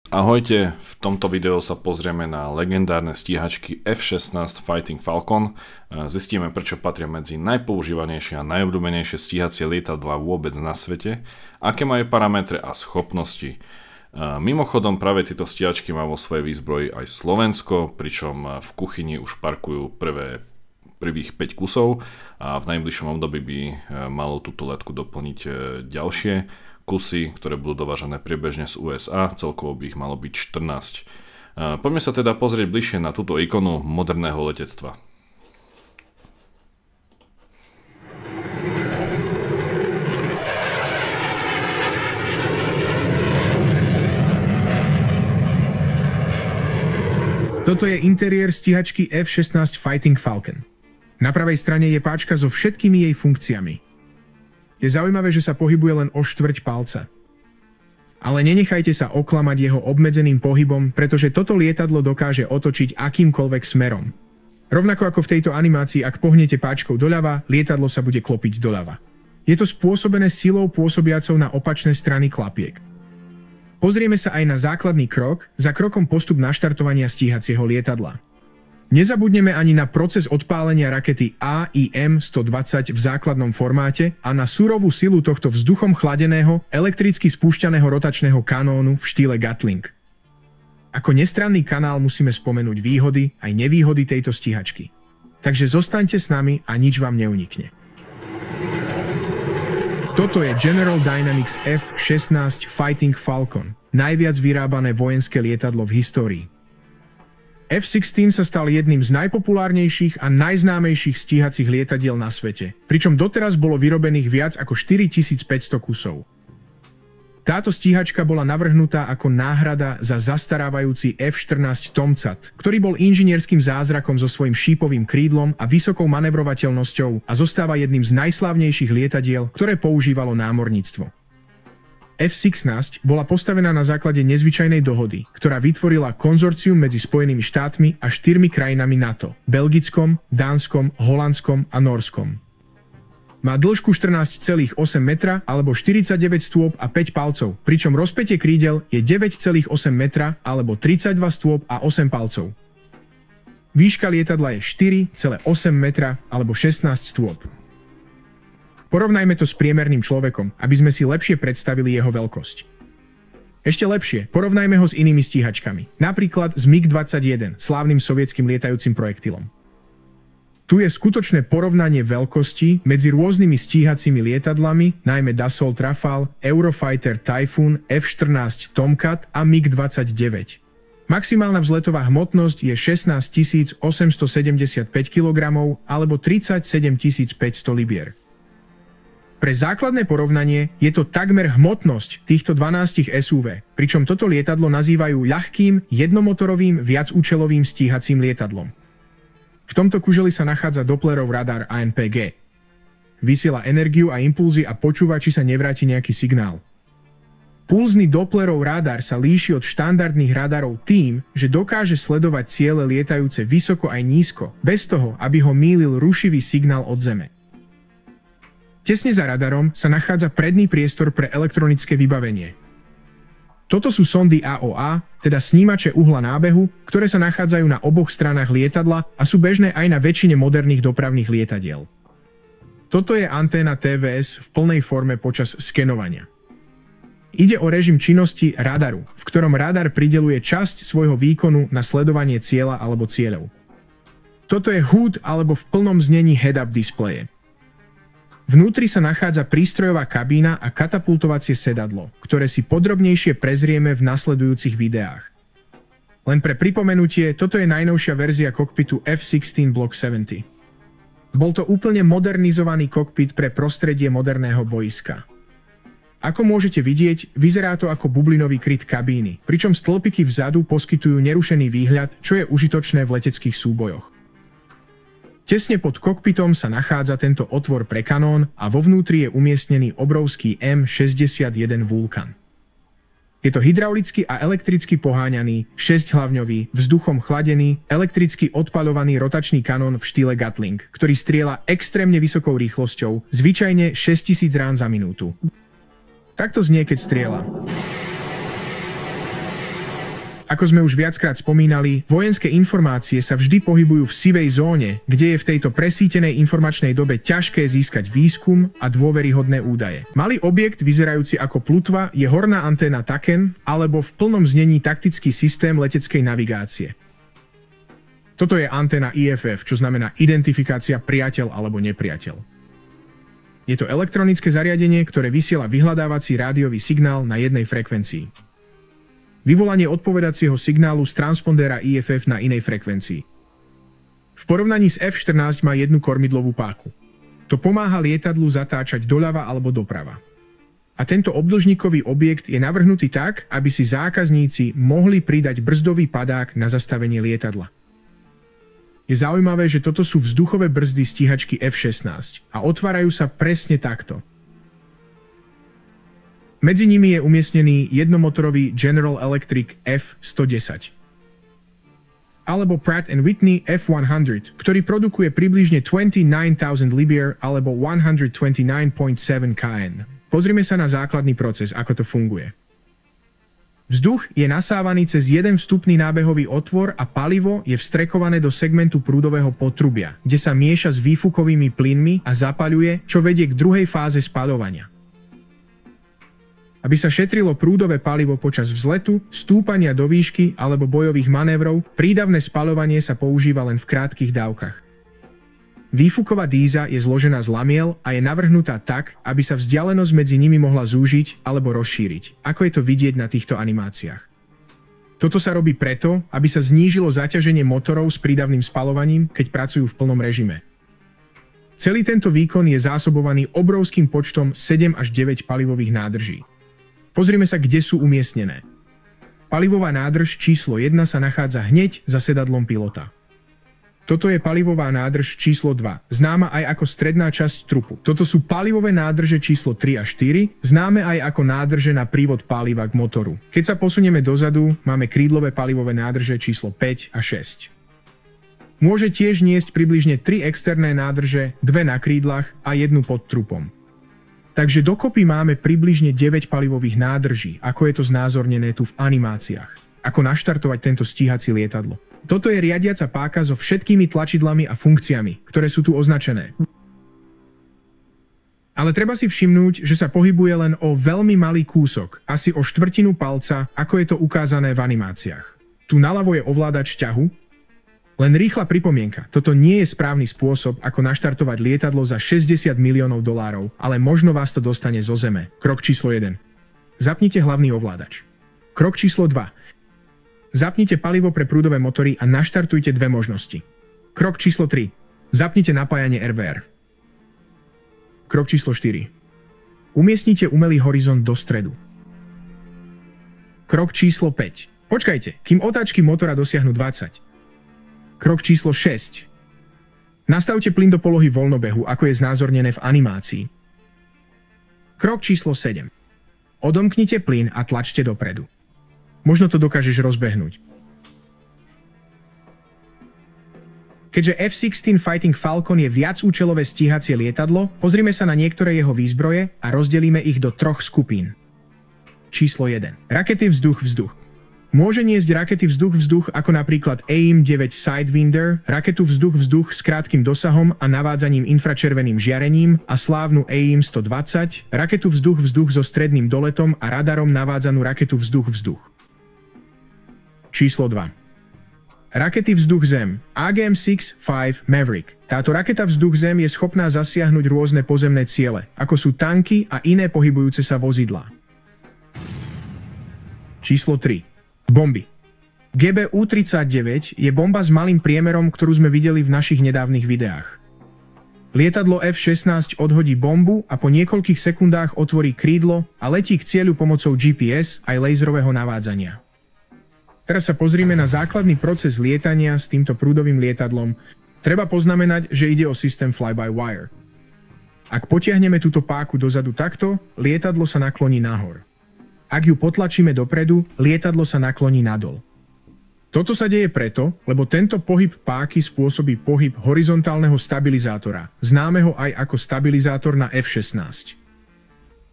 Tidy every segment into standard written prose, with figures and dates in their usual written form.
Ahojte, v tomto videu sa pozrieme na legendárne stíhačky F-16 Fighting Falcon. Zistíme, prečo patria medzi najpoužívanejšie a najobľúbenejšie stíhacie lietadlá vôbec na svete, aké majú parametre a schopnosti. Mimochodom, práve tieto stíhačky má vo svojej výzbroji aj Slovensko, pričom v kuchyni už parkujú prvých 5 kusov a v najbližšom období by malo túto letku doplniť ďalšie kusy, ktoré budú dovážané priebežne z USA, celkovo by ich malo byť 14. Poďme sa teda pozrieť bližšie na túto ikonu moderného letectva. Toto je interiér stíhačky F-16 Fighting Falcon. Na pravej strane je páčka so všetkými jej funkciami. Je zaujímavé, že sa pohybuje len o štvrť palca. Ale nenechajte sa oklamať jeho obmedzeným pohybom, pretože toto lietadlo dokáže otočiť akýmkoľvek smerom. Rovnako ako v tejto animácii, ak pohnete páčkou doľava, lietadlo sa bude klopiť doľava. Je to spôsobené silou pôsobiacou na opačné strany klapiek. Pozrieme sa aj na základný krok, za krokom postup naštartovania stíhacieho lietadla. Nezabudneme ani na proces odpálenia rakety AIM-120 v základnom formáte a na surovú silu tohto vzduchom chladeného, elektricky spúšťaného rotačného kanónu v štýle Gatling. Ako nestranný kanál musíme spomenúť výhody aj nevýhody tejto stíhačky. Takže zostaňte s nami a nič vám neunikne. Toto je General Dynamics F-16 Fighting Falcon, najviac vyrábané vojenské lietadlo v histórii. F-16 sa stal jedným z najpopulárnejších a najznámejších stíhacích lietadiel na svete, pričom doteraz bolo vyrobených viac ako 4500 kusov. Táto stíhačka bola navrhnutá ako náhrada za zastarávajúci F-14 Tomcat, ktorý bol inžinierským zázrakom so svojím šípovým krídlom a vysokou manevrovateľnosťou a zostáva jedným z najslávnejších lietadiel, ktoré používalo námorníctvo. F-16 bola postavená na základe nezvyčajnej dohody, ktorá vytvorila konzorcium medzi Spojenými štátmi a 4 krajinami NATO – Belgickom, Dánskom, Holandskom a Norskom. Má dĺžku 14,8 metra alebo 49 stôp a 5 palcov, pričom rozpätie krídel je 9,8 metra alebo 32 stôp a 8 palcov. Výška lietadla je 4,8 metra alebo 16 stôp. Porovnajme to s priemerným človekom, aby sme si lepšie predstavili jeho veľkosť. Ešte lepšie, porovnajme ho s inými stíhačkami, napríklad s MiG-21, slávnym sovietským lietajúcim projektilom. Tu je skutočné porovnanie veľkosti medzi rôznymi stíhacími lietadlami, najmä Dassault Rafale, Eurofighter Typhoon, F-14 Tomcat a MiG-29. Maximálna vzletová hmotnosť je 16 875 kg alebo 37 500 libier. Pre základné porovnanie je to takmer hmotnosť týchto 12 SUV, pričom toto lietadlo nazývajú ľahkým, jednomotorovým, viacúčelovým stíhacím lietadlom. V tomto kuželi sa nachádza Dopplerov radar ANPG. Vysiela energiu a impulzy a počúva, či sa nevráti nejaký signál. Pulzný Dopplerov radar sa líši od štandardných radarov tým, že dokáže sledovať ciele lietajúce vysoko aj nízko, bez toho, aby ho mýlil rušivý signál od Zeme. Tesne za radarom sa nachádza predný priestor pre elektronické vybavenie. Toto sú sondy AOA, teda snímače uhla nábehu, ktoré sa nachádzajú na oboch stranách lietadla a sú bežné aj na väčšine moderných dopravných lietadiel. Toto je anténa TVS v plnej forme počas skenovania. Ide o režim činnosti radaru, v ktorom radar prideľuje časť svojho výkonu na sledovanie cieľa alebo cieľov. Toto je HUD alebo v plnom znení head-up displeje. Vnútri sa nachádza prístrojová kabína a katapultovacie sedadlo, ktoré si podrobnejšie prezrieme v nasledujúcich videách. Len pre pripomenutie, toto je najnovšia verzia kokpitu F-16 Block 70. Bol to úplne modernizovaný kokpit pre prostredie moderného boiska. Ako môžete vidieť, vyzerá to ako bublinový kryt kabíny, pričom stĺpiky vzadu poskytujú nerušený výhľad, čo je užitočné v leteckých súbojoch. Tesne pod kokpitom sa nachádza tento otvor pre kanón a vo vnútri je umiestnený obrovský M61 Vulcan. Je to hydraulicky a elektricky poháňaný, 6-hlavňový, vzduchom chladený, elektricky odpaľovaný rotačný kanón v štýle Gatling, ktorý strieľa extrémne vysokou rýchlosťou, zvyčajne 6000 rán za minútu. Takto znie, keď strieľa. Ako sme už viackrát spomínali, vojenské informácie sa vždy pohybujú v sivej zóne, kde je v tejto presítenej informačnej dobe ťažké získať výskum a dôveryhodné údaje. Malý objekt vyzerajúci ako plutva je horná anténa TACAN alebo v plnom znení taktický systém leteckej navigácie. Toto je anténa IFF, čo znamená identifikácia priateľ alebo nepriateľ. Je to elektronické zariadenie, ktoré vysiela vyhľadávací rádiový signál na jednej frekvencii. Vyvolanie odpovedacieho signálu z transpondéra IFF na inej frekvencii. V porovnaní s F-14 má jednu kormidlovú páku. To pomáha lietadlu zatáčať doľava alebo doprava. A tento obdĺžnikový objekt je navrhnutý tak, aby si zákazníci mohli pridať brzdový padák na zastavenie lietadla. Je zaujímavé, že toto sú vzduchové brzdy stíhačky F-16 a otvárajú sa presne takto. Medzi nimi je umiestnený jednomotorový General Electric F-110 alebo Pratt & Whitney F-100, ktorý produkuje približne 29,000 libier alebo 129,7 kN. Pozrime sa na základný proces, ako to funguje. Vzduch je nasávaný cez jeden vstupný nábehový otvor a palivo je vstrekované do segmentu prúdového potrubia, kde sa mieša s výfukovými plynmi a zapaľuje, čo vedie k druhej fáze spaľovania. Aby sa šetrilo prúdové palivo počas vzletu, stúpania do výšky alebo bojových manévrov, prídavné spaľovanie sa používa len v krátkych dávkach. Výfuková dýza je zložená z lamiel a je navrhnutá tak, aby sa vzdialenosť medzi nimi mohla zúžiť alebo rozšíriť, ako je to vidieť na týchto animáciách. Toto sa robí preto, aby sa znížilo zaťaženie motorov s prídavným spaľovaním, keď pracujú v plnom režime. Celý tento výkon je zásobovaný obrovským počtom 7 až 9 palivových nádrží. Pozrime sa, kde sú umiestnené. Palivová nádrž číslo 1 sa nachádza hneď za sedadlom pilota. Toto je palivová nádrž číslo 2, známa aj ako stredná časť trupu. Toto sú palivové nádrže číslo 3 a 4, známe aj ako nádrže na prívod paliva k motoru. Keď sa posunieme dozadu, máme krídlové palivové nádrže číslo 5 a 6. Môže tiež niesť približne 3 externé nádrže, 2 na krídlach a 1 pod trupom. Takže dokopy máme približne 9 palivových nádrží, ako je to znázornené tu v animáciách. Ako naštartovať tento stíhací lietadlo. Toto je riadiaca páka so všetkými tlačidlami a funkciami, ktoré sú tu označené. Ale treba si všimnúť, že sa pohybuje len o veľmi malý kúsok, asi o štvrtinu palca, ako je to ukázané v animáciách. Tu naľavo je ovládač ťahu. Len rýchla pripomienka, toto nie je správny spôsob, ako naštartovať lietadlo za $60 miliónov, ale možno vás to dostane zo zeme. Krok číslo 1. Zapnite hlavný ovládač. Krok číslo 2. Zapnite palivo pre prúdové motory a naštartujte dve možnosti. Krok číslo 3. Zapnite napájanie RVR. Krok číslo 4. Umiestnite umelý horizont do stredu. Krok číslo 5. Počkajte, kým otáčky motora dosiahnu 20. Krok číslo 6. Nastavte plyn do polohy voľnobehu, ako je znázornené v animácii. Krok číslo 7. Odomknite plyn a tlačte dopredu. Možno to dokážeš rozbehnúť. Keďže F-16 Fighting Falcon je viacúčelové stíhacie lietadlo, pozrime sa na niektoré jeho výzbroje a rozdelíme ich do 3 skupín. Číslo 1. Rakety vzduch-vzduch. Môže niesť rakety vzduch-vzduch ako napríklad AIM-9 Sidewinder, raketu vzduch-vzduch s krátkym dosahom a navádzaním infračerveným žiarením a slávnu AIM-120, raketu vzduch-vzduch so stredným doletom a radarom navádzanú raketu vzduch-vzduch. Číslo 2. Rakety vzduch-zem AGM-6-5 Maverick. Táto raketa vzduch-zem je schopná zasiahnuť rôzne pozemné ciele, ako sú tanky a iné pohybujúce sa vozidlá. Číslo 3. Bomby. GBU-39 je bomba s malým priemerom, ktorú sme videli v našich nedávnych videách. Lietadlo F-16 odhodí bombu a po niekoľkých sekundách otvorí krídlo a letí k cieľu pomocou GPS aj laserového navádzania. Teraz sa pozrime na základný proces lietania s týmto prúdovým lietadlom. Treba poznamenať, že ide o systém fly-by-wire. Ak potiahneme túto páku dozadu takto, lietadlo sa nakloní nahor. Ak ju potlačíme dopredu, lietadlo sa nakloní nadol. Toto sa deje preto, lebo tento pohyb páky spôsobí pohyb horizontálneho stabilizátora, známeho aj ako stabilizátor na F-16.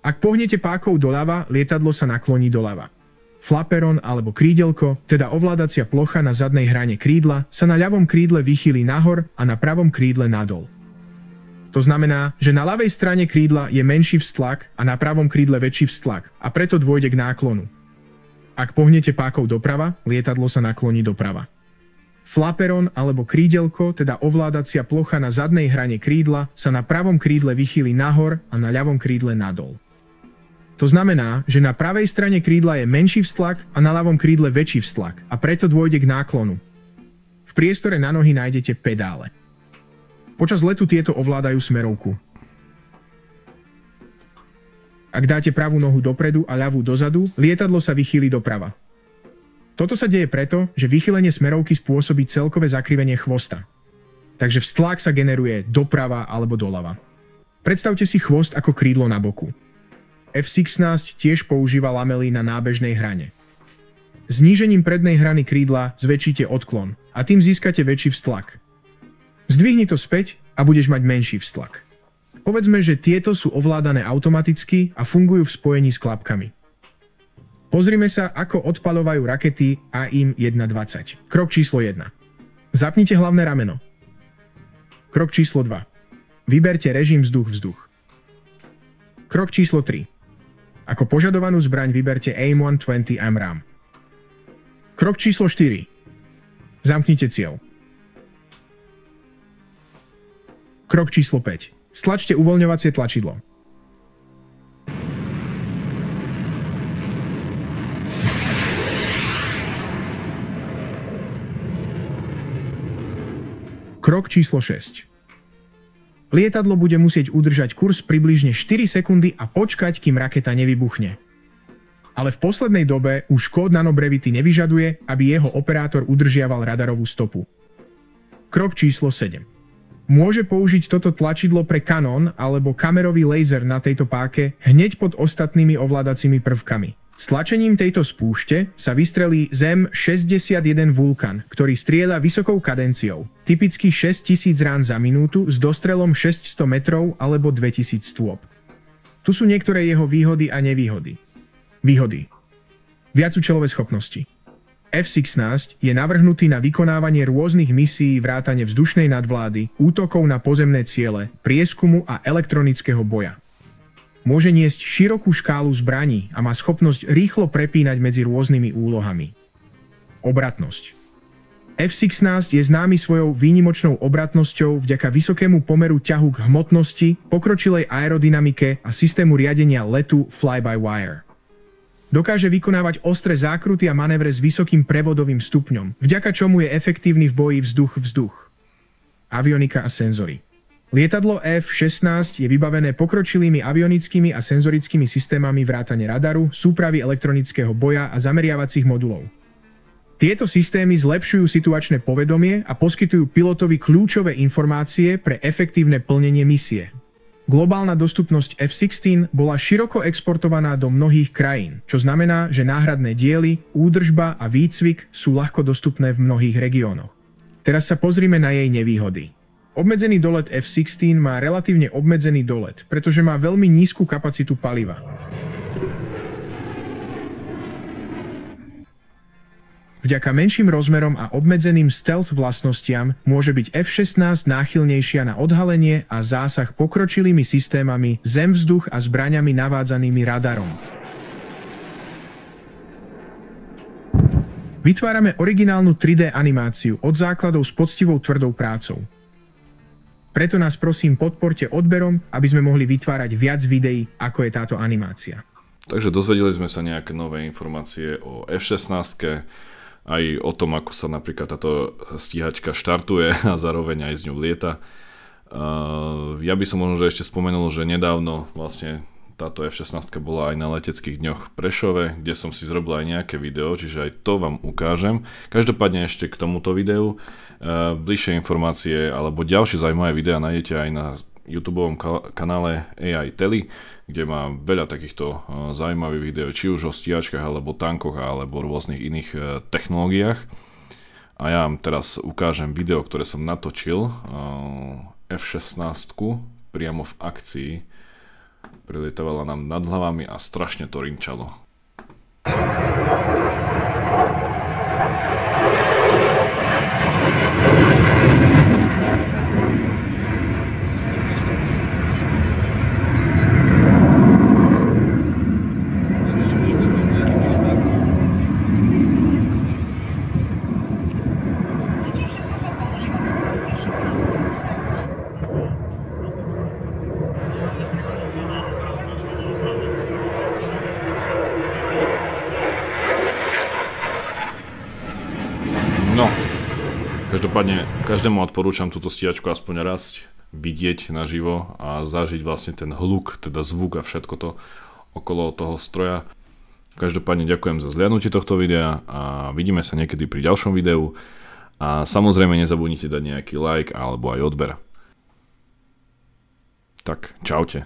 Ak pohnete pákou doľava, lietadlo sa nakloní doľava. V Flaperon alebo krídelko, teda ovládacia plocha na zadnej hrane krídla, sa na ľavom krídle vychýli nahor a na pravom krídle nadol. To znamená, že na ľavej strane krídla je menší vztlak a na pravom krídle väčší vztlak a preto dôjde k náklonu. Ak pohnete pákou doprava, lietadlo sa nakloní doprava. Flaperon alebo krídelko, teda ovládacia plocha na zadnej hrane krídla, sa na pravom krídle vychýli nahor a na ľavom krídle nadol. To znamená, že na pravej strane krídla je menší vztlak a na ľavom krídle väčší vztlak a preto dôjde k náklonu. V priestore na nohy nájdete pedále. Počas letu tieto ovládajú smerovku. Ak dáte pravú nohu dopredu a ľavú dozadu, lietadlo sa vychýli doprava. Toto sa deje preto, že vychýlenie smerovky spôsobí celkové zakrivenie chvosta. Takže vztlak sa generuje doprava alebo doľava. Predstavte si chvost ako krídlo na boku. F-16 tiež používa lamely na nábežnej hrane. Znížením prednej hrany krídla zväčšíte odklon a tým získate väčší vztlak. Zdvihni to späť a budeš mať menší vztlak. Povedzme, že tieto sú ovládané automaticky a fungujú v spojení s klapkami. Pozrime sa, ako odpaľovajú rakety AIM-120. Krok číslo 1. Zapnite hlavné rameno. Krok číslo 2. Vyberte režim vzduch-vzduch. Krok číslo 3. Ako požadovanú zbraň vyberte AIM-120 AMRAAM. Krok číslo 4. Zamknite cieľ. Krok číslo 5. Stlačte uvoľňovacie tlačidlo. Krok číslo 6. Lietadlo bude musieť udržať kurz približne 4 sekundy a počkať, kým raketa nevybuchne. Ale v poslednej dobe už kód nanobrevity nevyžaduje, aby jeho operátor udržiaval radarovú stopu. Krok číslo 7. Môže použiť toto tlačidlo pre kanón alebo kamerový laser na tejto páke hneď pod ostatnými ovládacími prvkami. Stlačením tejto spúšte sa vystrelí ZEM-61 Vulcan, ktorý strieľa vysokou kadenciou, typicky 6000 rán za minútu s dostrelom 600 metrov alebo 2000 stôp. Tu sú niektoré jeho výhody a nevýhody. Výhody. Viacúčelové schopnosti. F-16 je navrhnutý na vykonávanie rôznych misií vrátane vzdušnej nadvlády, útokov na pozemné ciele, prieskumu a elektronického boja. Môže niesť širokú škálu zbraní a má schopnosť rýchlo prepínať medzi rôznymi úlohami. Obratnosť. F-16 je známy svojou výnimočnou obratnosťou vďaka vysokému pomeru ťahu k hmotnosti, pokročilej aerodynamike a systému riadenia letu fly-by-wire. Dokáže vykonávať ostré zákruty a manévre s vysokým prevodovým stupňom, vďaka čomu je efektívny v boji vzduch-vzduch. Avionika a senzory. Lietadlo F-16 je vybavené pokročilými avionickými a senzorickými systémami vrátane radaru, súpravy elektronického boja a zameriavacích modulov. Tieto systémy zlepšujú situačné povedomie a poskytujú pilotovi kľúčové informácie pre efektívne plnenie misie. Globálna dostupnosť F-16 bola široko exportovaná do mnohých krajín, čo znamená, že náhradné diely, údržba a výcvik sú ľahko dostupné v mnohých regiónoch. Teraz sa pozrime na jej nevýhody. Obmedzený dolet F-16 má relatívne obmedzený dolet, pretože má veľmi nízku kapacitu paliva. Vďaka menším rozmerom a obmedzeným stealth vlastnostiam môže byť F-16 náchylnejšia na odhalenie a zásah pokročilými systémami zem-vzduch a zbraňami navádzanými radarom. Vytvárame originálnu 3D animáciu od základov s poctivou tvrdou prácou. Preto nás prosím podporte odberom, aby sme mohli vytvárať viac videí, ako je táto animácia. Takže dozvedeli sme sa nejaké nové informácie o F-16, aj o tom, ako sa napríklad táto stíhačka štartuje a zároveň aj z ňou lieta. Ja by som možno ešte spomenul, že nedávno vlastne táto F-16 bola aj na leteckých dňoch v Prešove, kde som si zrobil aj nejaké video, čiže aj to vám ukážem. Každopádne ešte k tomuto videu bližšie informácie alebo ďalšie zaujímavé videá nájdete aj na YouTubeovom kanále AI Tele, kde má veľa takýchto zaujímavých videí, či už o stíhačkách alebo tankoch alebo rôznych iných technológiách. A ja vám teraz ukážem video, ktoré som natočil F-16 priamo v akcii. Prelietovala nám nad hlavami a strašne to rinčalo. No, každopádne každému odporúčam túto stíhačku aspoň raz vidieť naživo a zažiť vlastne ten hluk, teda zvuk a všetko to okolo toho stroja. Každopádne ďakujem za zhliadnutie tohto videa a vidíme sa niekedy pri ďalšom videu a samozrejme nezabudnite dať nejaký like alebo aj odber. Tak, čaute.